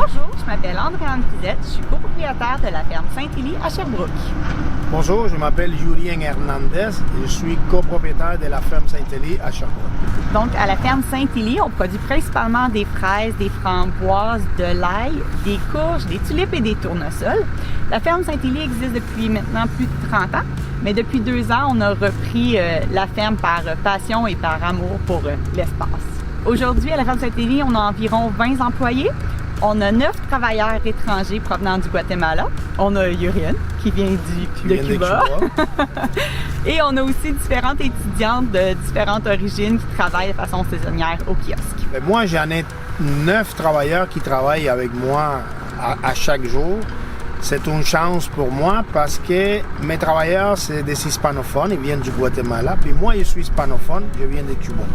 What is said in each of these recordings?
Bonjour, je m'appelle Andréane Fizette, je suis copropriétaire de la ferme Saint-Élie à Sherbrooke. Bonjour, je m'appelle Julien Hernandez et je suis copropriétaire de la ferme Saint-Élie à Sherbrooke. Donc, à la ferme Saint-Élie, on produit principalement des fraises, des framboises, de l'ail, des courges, des tulipes et des tournesols. La ferme Saint-Élie existe depuis maintenant plus de 30 ans, mais depuis 2 ans, on a repris la ferme par passion et par amour pour l'espace. Aujourd'hui, à la ferme Saint-Élie, on a environ 20 employés. On a 9 travailleurs étrangers provenant du Guatemala. On a Yurian, qui vient de Cuba. Et on a aussi différentes étudiantes de différentes origines qui travaillent de façon saisonnière au kiosque. Moi, j'en ai 9 travailleurs qui travaillent avec moi à chaque jour. C'est une chance pour moi parce que mes travailleurs, c'est des hispanophones, ils viennent du Guatemala. Puis moi, je suis hispanophone, je viens de Cuba.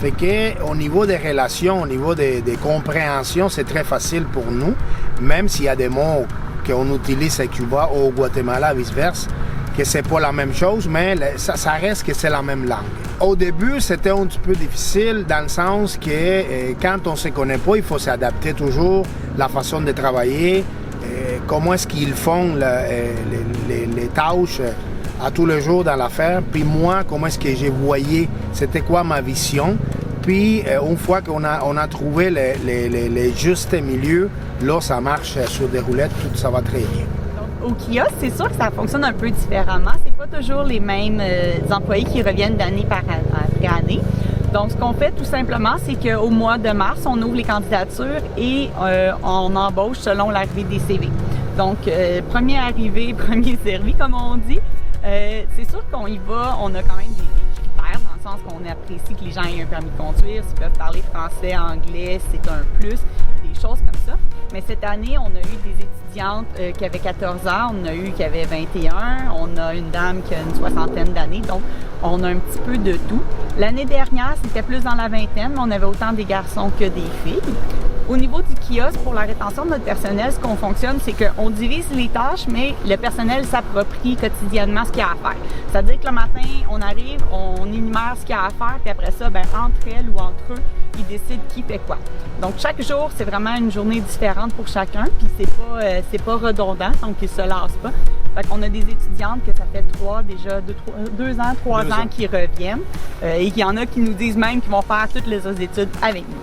Fait que au niveau des relations, au niveau des compréhensions, c'est très facile pour nous, même s'il y a des mots qu'on utilise à Cuba ou au Guatemala, vice-versa, que c'est pas la même chose, mais ça reste que c'est la même langue. Au début, c'était un petit peu difficile dans le sens que quand on se connaît pas, il faut s'adapter toujours, la façon de travailler, comment est-ce qu'ils font les tâches à tous les jours dans l'affaire, puis moi, comment est-ce que j'ai voyé, c'était quoi ma vision. Puis, une fois qu'on a trouvé les justes milieux, là, ça marche sur des roulettes, tout ça va très bien. Au kiosque, c'est sûr que ça fonctionne un peu différemment. C'est pas toujours les mêmes employés qui reviennent d'année après année. Donc, ce qu'on fait tout simplement, c'est qu'au mois de mars, on ouvre les candidatures et on embauche selon l'arrivée des CV. Donc, premier arrivé, premier servi, comme on dit. C'est sûr qu'on y va, on a quand même des critères dans le sens qu'on apprécie que les gens aient un permis de conduire, s'ils peuvent parler français, anglais, c'est un plus, des choses comme ça. Mais cette année, on a eu des étudiantes qui avaient 14 ans, on a eu qui avaient 21, on a une dame qui a une soixantaine d'années, donc on a un petit peu de tout. L'année dernière, c'était plus dans la vingtaine, mais on avait autant des garçons que des filles. Au niveau du kiosque, pour la rétention de notre personnel, ce qu'on fonctionne, c'est qu'on divise les tâches, mais le personnel s'approprie quotidiennement ce qu'il y a à faire. C'est-à-dire que le matin, on arrive, on énumère ce qu'il y a à faire, puis après ça, entre elles ou entre eux, ils décident qui fait quoi. Donc, chaque jour, c'est vraiment une journée différente pour chacun, puis c'est pas redondant, donc ils se lassent pas. Fait qu'on a des étudiantes que ça fait 2 ans, 3 ans qui reviennent, et qu'il y en a qui nous disent même qu'ils vont faire toutes les autres études avec nous.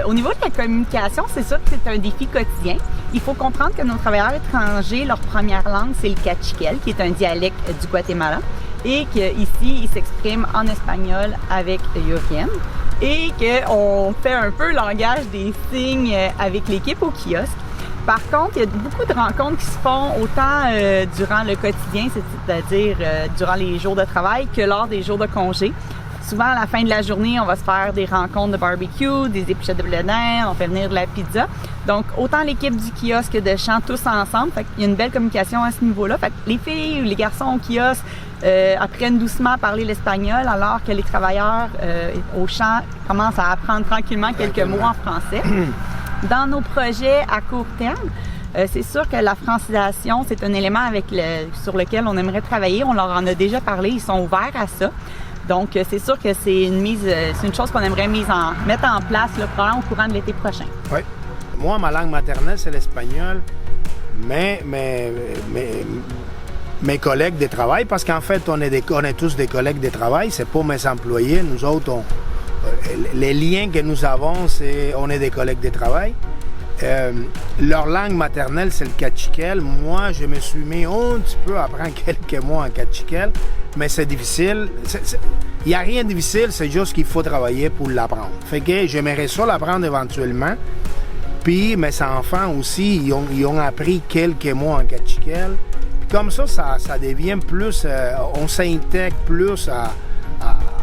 Au niveau de la communication, c'est sûr que c'est un défi quotidien. Il faut comprendre que nos travailleurs étrangers, leur première langue, c'est le cachiquel, qui est un dialecte du Guatemala, et qu'ici, ils s'expriment en espagnol avec Yurian, et qu'on fait un peu le langage des signes avec l'équipe au kiosque. Par contre, il y a beaucoup de rencontres qui se font autant durant le quotidien, c'est-à-dire durant les jours de travail, que lors des jours de congé. Souvent, à la fin de la journée, on va se faire des rencontres de barbecue, des épluchettes de blé d'Inde, on fait venir de la pizza. Donc, autant l'équipe du kiosque de chant tous ensemble. Fait qu'il y a une belle communication à ce niveau-là. Fait que les filles ou les garçons au kiosque apprennent doucement à parler l'espagnol, alors que les travailleurs au champ commencent à apprendre tranquillement quelques mots en français. Dans nos projets à court terme, c'est sûr que la francisation, c'est un élément sur lequel on aimerait travailler. On leur en a déjà parlé, ils sont ouverts à ça. Donc, c'est sûr que c'est une chose qu'on aimerait mettre en place probablement au courant de l'été prochain. Oui. Moi, ma langue maternelle, c'est l'espagnol, mais mes collègues de travail, parce qu'en fait, on est tous des collègues de travail, c'est pas mes employés. Nous autres, les liens que nous avons, on est des collègues de travail. Leur langue maternelle, c'est le cachiquel. Moi, je me suis mis un petit peu à apprendre quelques mots en cachiquel, mais c'est difficile. Il n'y a rien de difficile, c'est juste qu'il faut travailler pour l'apprendre. Fait que j'aimerais ça l'apprendre éventuellement. Puis mes enfants aussi, ils ont appris quelques mots en cachiquel. Puis comme ça devient plus, on s'intègre plus à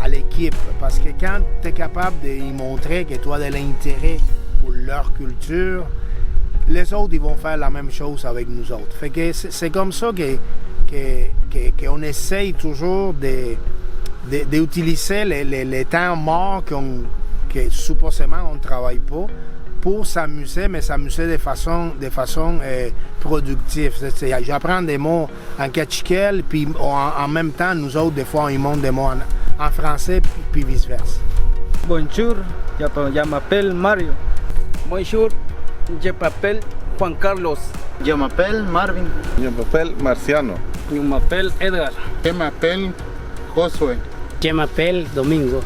l'équipe. Parce que quand tu es capable de montrer que tu as de l'intérêt pour leur culture, les autres, ils vont faire la même chose avec nous autres. Fait que c'est comme ça qu'on essaye toujours d'utiliser les temps morts que supposément on ne travaille pas pour s'amuser, mais s'amuser de façon productive. J'apprends des mots en cachiquel, puis en même temps, nous autres, des fois, ils montent des mots en français, puis vice-versa. Bonjour, je m'appelle Mario. Bonjour, Je m'appelle Juan Carlos. Je m'appelle Marvin. Je m'appelle Marciano. Je m'appelle Edgar. Je m'appelle Josué. Je m'appelle Domingo.